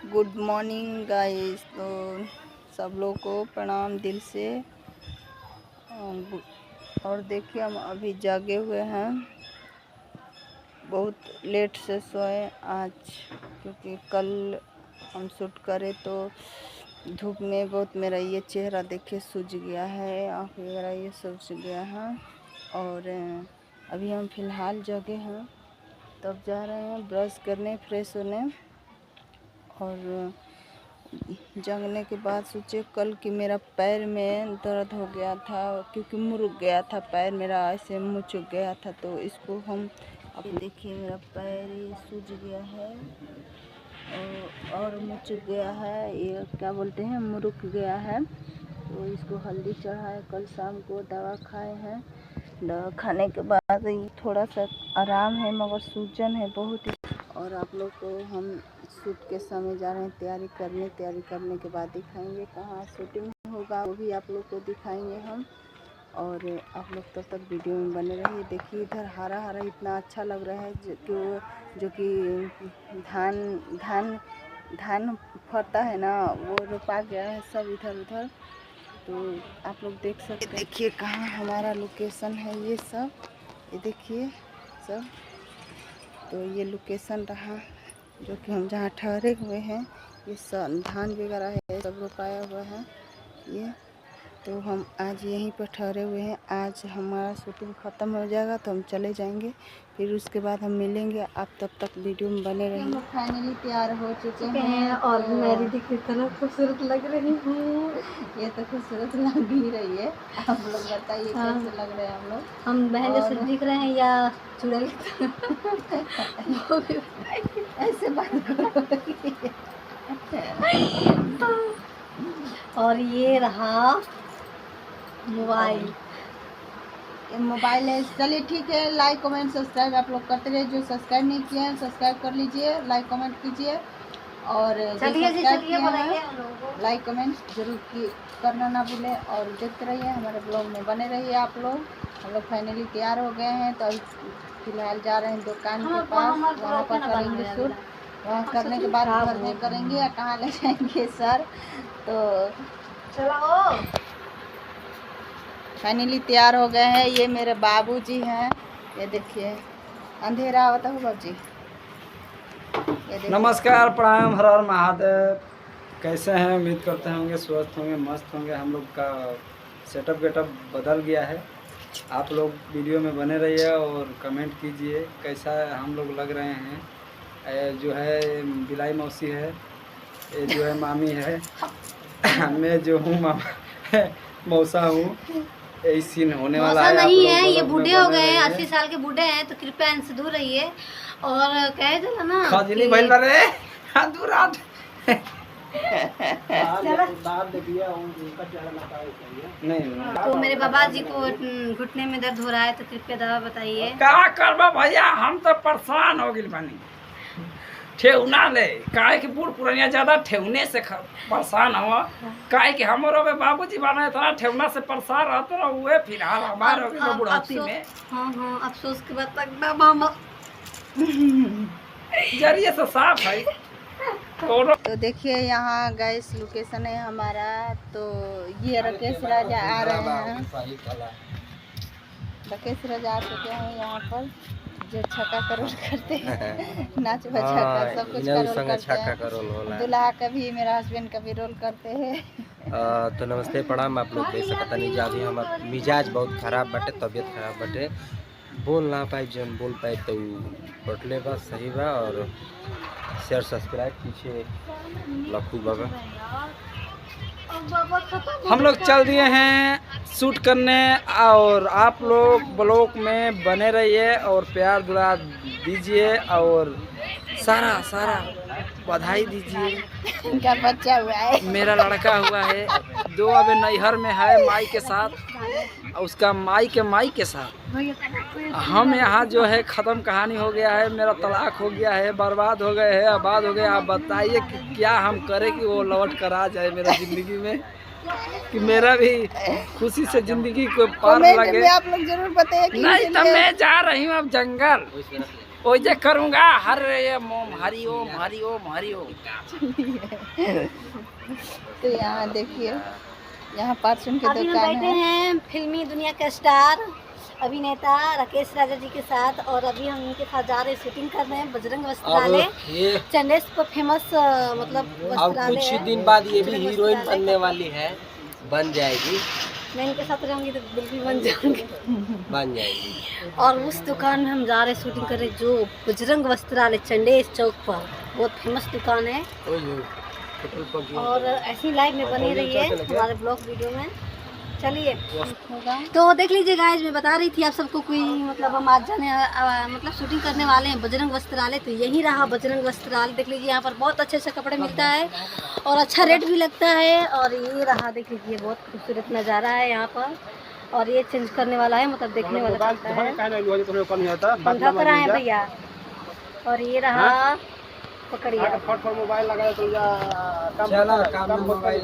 Good morning guys. तो सब लोग को प्रणाम दिल से। और देखिए हम अभी जागे हुए हैं, बहुत लेट से सोए आज, क्योंकि कल हम शूट करे तो धूप में बहुत मेरा ये चेहरा देखिए सूज गया है, आँख वगैरह ये सब सूज गया है। और अभी हम फ़िलहाल जगे हैं, तब जा रहे हैं ब्रश करने, फ्रेश होने। और जगने के बाद सोचे कल कि मेरा पैर में दर्द हो गया था, क्योंकि मुड़ गया था पैर मेरा, ऐसे मुँह गया था। तो इसको हम अब देखिए मेरा पैर ये सूज गया है और मुँह गया है, ये क्या बोलते हैं, मुरुक गया है। तो इसको हल्दी चढ़ाए, कल शाम को दवा खाए हैं। दवा खाने के बाद थोड़ा सा आराम है, मगर सूजन है बहुत ही। और आप लोग को हम शूट के समय जा रहे हैं तैयारी करने के बाद दिखाएंगे कहाँ शूटिंग होगा, वो भी आप लोग को दिखाएंगे हम। और आप लोग तब तक वीडियो में बने रहिए। देखिए इधर हरा हरा इतना अच्छा लग रहा है, जो कि धान फरता है ना, वो रोपा गया है सब इधर उधर। तो आप लोग देख सकते हैं, देखिए कहाँ हमारा लोकेशन है ये सब, ये देखिए सब। तो ये लोकेशन रहा जो कि हम जहाँ ठहरे हुए हैं, ये सब धान वगैरह है, सब रोपाया हुआ है ये। तो हम आज यहीं पर ठहरे हुए हैं। आज हमारा शूटिंग ख़त्म हो जाएगा तो हम चले जाएंगे, फिर उसके बाद हम मिलेंगे। आप तब तक वीडियो में बने रहिए। हम फाइनली तैयार हो चुके हैं और मेरी दिख इतना खूबसूरत लग रही हूँ। ये तो खूबसूरत लग ही रही है, आप लोग बताइए कैसे लग रहे हैं हम लोग। हम बहन जैसे दिख रहे हैं या चुड़ैल? ऐसे बात करो। और ये रहा मोबाइल, है। चलिए ठीक है, लाइक कमेंट सब्सक्राइब आप लोग करते रहिए। जो सब्सक्राइब नहीं किए हैं सब्सक्राइब कर लीजिए, लाइक कमेंट कीजिए। और लाइक कमेंट जरूर करना ना भूलें। और देखते रहिए, हमारे ब्लॉग में बने रहिए आप लोग। हम लोग फाइनली तैयार हो गए हैं, तो फिलहाल जा रहे हैं दुकान के पास, वहाँ पर करेंगे शूट। वहाँ करने के बाद घर में करेंगे या कहाँ ले जाएंगे सर। तो चलो फाइनली तैयार हो गए हैं। ये मेरे बाबूजी हैं, ये देखिए अंधेरा होता है बाबूजी। नमस्कार, प्रणाम, हर हर महादेव। कैसे हैं? उम्मीद करते होंगे स्वस्थ होंगे, मस्त होंगे। हम लोग का सेटअप गेटअप बदल गया है। आप लोग वीडियो में बने रहिए और कमेंट कीजिए कैसा हम लोग लग रहे हैं। जो है बिलाई मौसी है, ये जो है मामी है, मैं जो हूँ मामा मौसा हूँ। यही सीन होने वाला है। नहीं है, ये बूढ़े हो गए हैं, 80 साल के बूढ़े हैं, तो कृपया इनसे दूर रहिए। और कहे तो ना खाजली भइल रे दूर आट नहीं। तो मेरे बाबा जी को घुटने में दर्द हो रहा है, तो कृपया दवा बताइए। क्या करबा भैया, हम तो परेशान हो गए बानी। ठेहुना ले काहे कि बूढ़ पुरानिया ज्यादा ठेहुने से परेशान हुआ। काहे कि हमारो में बाबूजी बना इतना ठेहुना से परेशान रहते ना हुए। फिलहाल हमारे हो गए बुढ़ाती में। हाँ अफसोस के बाद तक जरिए से साफ है। तो देखिए यहाँ गैस लोकेशन है हमारा। तो ये राकेश राजा आ रहे हैं, राकेश राजा आ चुके हैं यहाँ पर, जो छक्का का रोल करते हैं, नाच बजा का सब कुछ का रोल करते हैं। दूल्हा का भी, मेरा हस्बैंड का भी रोल करते हैं। तो नमस्ते, प्रणाम। आप लोग देख सकता नहीं जा भी हमार मिजाज बहुत खराब बटे, तबीयत खराब बटे, बोल ना पाए, जन बोल पाए तो बटले बा सही बा। और शेयर सब्सक्राइब कीजिए लक्कू बाबा। हम लोग चल दिए हैं शूट करने, और आप लोग ब्लॉग में बने रहिए और प्यार दुलार दीजिए और सारा बधाई दीजिए। उनका बच्चा हुआ है, मेरा लड़का हुआ है, 2 अबे नैहर में है माई के साथ, और उसका माई के साथ। हम यहाँ जो है ख़त्म कहानी हो गया है, मेरा तलाक हो गया है, बर्बाद हो गए हैं, आबाद हो गए। आप बताइए कि क्या हम करें कि वो लौट कर आ जाए मेरा ज़िंदगी में, कि मेरा भी खुशी से ज़िंदगी को पार लगे। आप लोग जरूर बताइए कि नहीं तो मैं जा रही हूँ अब जंगल। ओ जे करूँगा हरे ओम हरि ओम हरि ओम हरि ओम। तो यहाँ देखिए, यहाँ परचून की अभी हम दुकान बैठे है। हैं फिल्मी दुनिया के स्टार अभिनेता राकेश राजा जी के साथ, और अभी हम उनके साथ जा रहे हैं शूटिंग कर रहे हैं बजरंग अब वस्त्रालय, ये चंडेस को फेमस मतलब अब वस्त्रालय कुछ ही है। दिन बाद ये भी बजरंग हीरोइन वस्त्रालय। बनने वाली है, बन जाएगी, मैं इनके साथ रहूंगी तो बिल्कुल बन जाऊंगी। बन जाएगी। और उस दुकान में हम जा रहे हैं शूटिंग कर रहे हैं, जो बजरंग वस्त्रालय चंडेस चौक पर, बहुत फेमस दुकान है। पेट्रोल पंप और ऐसी लाइव में बनी रही है हमारे ब्लॉग वीडियो में। चलिए, तो देख लीजिए गाइस, मैं बता रही थी आप सबको, कोई मतलब हम आज जाने मतलब शूटिंग करने वाले हैं बजरंग वस्त्रालय, तो यही रहा बजरंग वस्त्रालय। देख लीजिए यहाँ पर बहुत अच्छे से कपड़े मिलता है और अच्छा रेट भी लगता है। और ये रहा, देख लीजिए बहुत खूबसूरत नज़ारा है यहाँ पर। और ये चेंज करने वाला है, मतलब देखने वाला लगता है। पंखा पर आए भैया। और ये रहा, पकड़िए मोबाइल लगा तो चला काम में मोबाइल